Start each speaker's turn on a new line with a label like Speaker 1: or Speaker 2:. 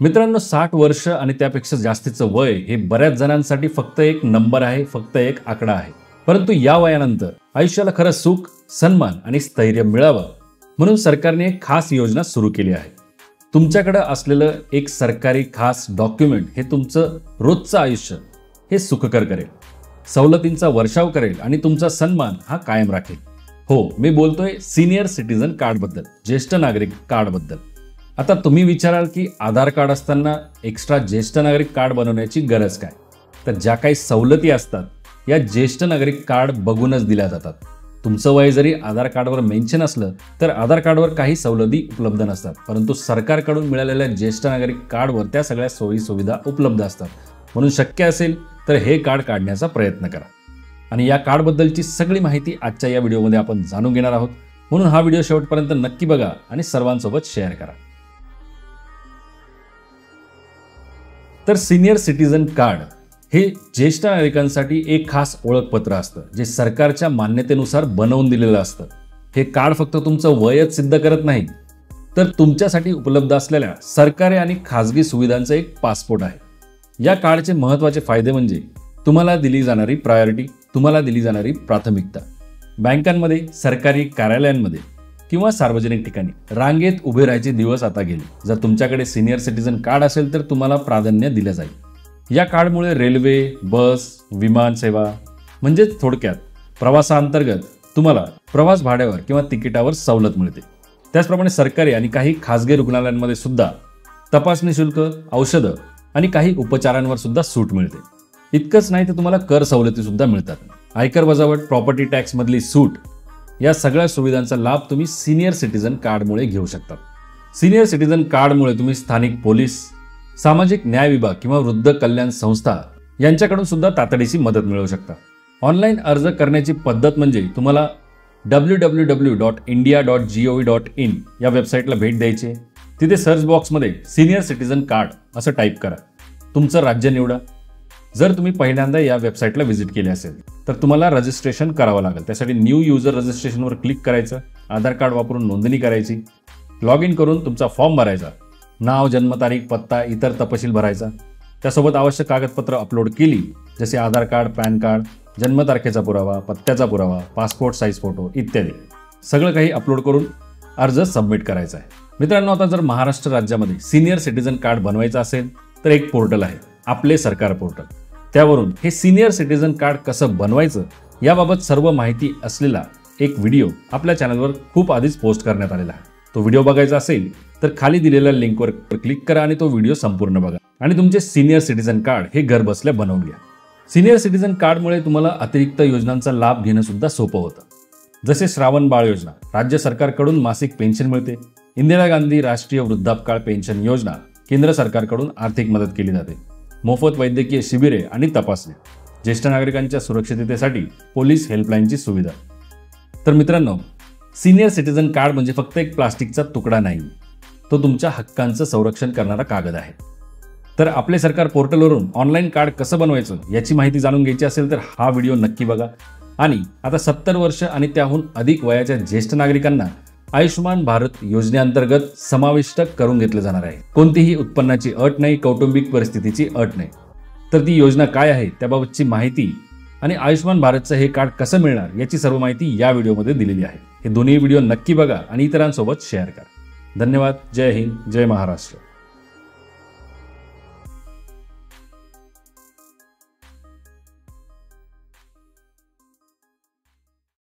Speaker 1: मित्रांनो, 60 वर्ष आणि त्यापेक्षा जास्तीचं वय हे बऱ्याच जणांसाठी फक्त एक नंबर आहे, फक्त एक आकडा आहे. परंतु या वयानंतर आयुष्याला खरं सुख, सन्मान आणि स्थैर्य मिळावं म्हणून सरकारने एक खास योजना सुरू केली आहे. तुमच्याकडे असलेलं एक सरकारी खास डॉक्युमेंट हे तुमचं रोजचं आयुष्य हे सुखकर करेल, सवलतींचा वर्षाव करेल आणि तुमचा सन्मान हा कायम राखेल. हो, मी बोलतोय सीनियर सिटीजन कार्ड बद्दल, ज्येष्ठ नागरिक कार्ड बद्दल. आता तुम्ही विचाराल की आधार कार्ड असताना एक्स्ट्रा ज्येष्ठ नागरिक कार्ड बनवण्याची गरज काय? तर ज्या काही सवलती असतात या ज्येष्ठ नागरिक कार्ड बघूनच दिल्या जातात. तुमचं वय जरी आधार कार्डवर मेन्शन असलं तर आधार कार्डवर काही सवलती उपलब्ध नसतात, परंतु सरकारकडून मिळालेल्या ज्येष्ठ नागरिक कार्डवर त्या सगळ्या सोयी सुविधा उपलब्ध असतात. म्हणून शक्य असेल तर हे कार्ड काढण्याचा प्रयत्न करा. आणि या कार्डबद्दलची सगळी माहिती आजच्या या व्हिडिओमध्ये आपण जाणून घेणार आहोत. म्हणून हा व्हिडिओ शेवटपर्यंत नक्की बघा आणि सर्वांसोबत शेअर करा. तर सीनियर सिटीजन कार्ड हे ज्येष्ठ नागरिकांसाठी एक खास ओळखपत्र असतं, जे सरकारच्या मान्यतेनुसार बनवून दिलेलं असतं. हे कार्ड फक्त तुमचं वयच सिद्ध करत नाही, तर तुमच्यासाठी उपलब्ध असलेल्या सरकारी आणि खाजगी सुविधांचा एक पासपोर्ट आहे. या कार्डचे महत्त्वाचे फायदे म्हणजे तुम्हाला दिली जाणारी प्रायोरिटी, तुम्हाला दिली जाणारी प्राथमिकता. बँकांमध्ये, सरकारी कार्यालयांमध्ये किंवा सार्वजनिक ठिकाणी रांगेत उभे राहायचे दिवस आता गेले. जर तुमच्याकडे सीनियर सिटीजन कार्ड असेल तर तुम्हाला प्राधान्य दिलं जाईल. या कार्डमुळे रेल्वे, बस, विमान सेवा म्हणजे थोडक्यात प्रवासाअंतर्गत तुम्हाला प्रवास भाड्यावर किंवा तिकिटावर सवलत मिळते. त्याचप्रमाणे सरकारी आणि काही खाजगी रुग्णालयांमध्ये सुद्धा तपासणी शुल्क, औषधं आणि काही उपचारांवर सुद्धा सूट मिळते. इतकंच नाही तर तुम्हाला कर सवलती सुद्धा मिळतात. आयकर वजावट, प्रॉपर्टी टॅक्स मधली सूट, या सगळ्या सुविधांचा लाभ तुम्ही सीनियर सिटीजन कार्डमुळे घेऊ शकता. सीनियर सिटीजन कार्डमुळे तुम्ही स्थानिक पोलीस, सामाजिक न्याय विभाग किंवा वृद्ध कल्याण संस्था यांच्याकडून सुद्धा तातडीची मदत मिळवू शकता. ऑनलाईन अर्ज करण्याची पद्धत म्हणजे तुम्हाला www.india.gov.in या वेबसाईटला भेट द्यायची. तिथे सर्च बॉक्समध्ये सीनियर सिटीजन कार्ड असं टाईप करा. तुमचं राज्य निवडा. जर तुम्ही पहिल्यांदा या वेबसाईटला व्हिजिट केली असेल तर तुम्हाला रजिस्ट्रेशन करावं लागेल. त्यासाठी न्यू युजर रजिस्ट्रेशनवर क्लिक करायचं, आधार कार्ड वापरून नोंदणी करायची, लॉग इन करून तुमचा फॉर्म भरायचा, नाव, जन्मतारीख, पत्ता, इतर तपशील भरायचा. त्यासोबत आवश्यक कागदपत्र अपलोड केली, जसे आधार कार्ड, पॅन कार्ड, जन्मतारखेचा पुरावा, पत्त्याचा पुरावा, पासपोर्ट साईज फोटो इत्यादी सगळं काही अपलोड करून अर्ज सबमिट करायचा आहे. मित्रांनो, आता जर महाराष्ट्र राज्यामध्ये सीनियर सिटीजन कार्ड बनवायचं असेल तर एक पोर्टल आहे, आपले सरकार पोर्टल. त्यावरून हे सीनियर सिटीजन कार्ड कसं बनवायचं याबाबत सर्व माहिती असलेला एक व्हिडिओ आपल्या चॅनलवर खूप आधीच पोस्ट करण्यात आलेला आहे. तो व्हिडिओ बघायचा असेल तर खाली दिलेल्या लिंकवर क्लिक करा आणि तो व्हिडिओ संपूर्ण बघा आणि तुमचे सीनियर सिटीजन कार्ड हे घर बसल्या बनवून घ्या. सीनियर सिटीजन कार्डमुळे तुम्हाला अतिरिक्त योजनांचा लाभ घेणं सुद्धा सोपं होतं. जसे श्रावण बाळ योजना, राज्य सरकारकडून मासिक पेन्शन मिळते. इंदिरा गांधी राष्ट्रीय वृद्धापकाळ पेन्शन योजना, केंद्र सरकारकडून आर्थिक मदत केली जाते. मोफत वैद्यकीय शिबिरे आणि तपासणी, ज्येष्ठ नागरिकांच्या सुरक्षिततेसाठी पोलीस हेल्पलाईनची सुविधा. तर मित्रांनो, सीनियर सिटीजन कार्ड म्हणजे फक्त एक प्लास्टिकचा तुकडा नाही, तो तुमच्या हक्कांचं संरक्षण करणारा कागद आहे. तर आपले सरकार पोर्टलवरून ऑनलाईन कार्ड कसं बनवायचं याची माहिती जाणून घ्यायची असेल तर हा व्हिडिओ नक्की बघा. आणि आता 70 वर्ष आणि त्याहून अधिक वयाच्या ज्येष्ठ नागरिकांना आयुष्यमान भारत योजनेअंतर्गत समाविष्ट करून घेतलं जाणार आहे. कोणतीही उत्पन्नाची अट नाही, कौटुंबिक परिस्थितीची अट नाही. तर ती योजना काय आहे त्याबाबतची माहिती आणि आयुष्यमान भारतचं हे कार्ड कसं मिळणार याची सर्व माहिती या व्हिडिओमध्ये दिलेली आहे. हे दोन्ही व्हिडिओ नक्की बघा आणि इतरांसोबत शेअर करा. धन्यवाद. जय हिंद, जय महाराष्ट्र.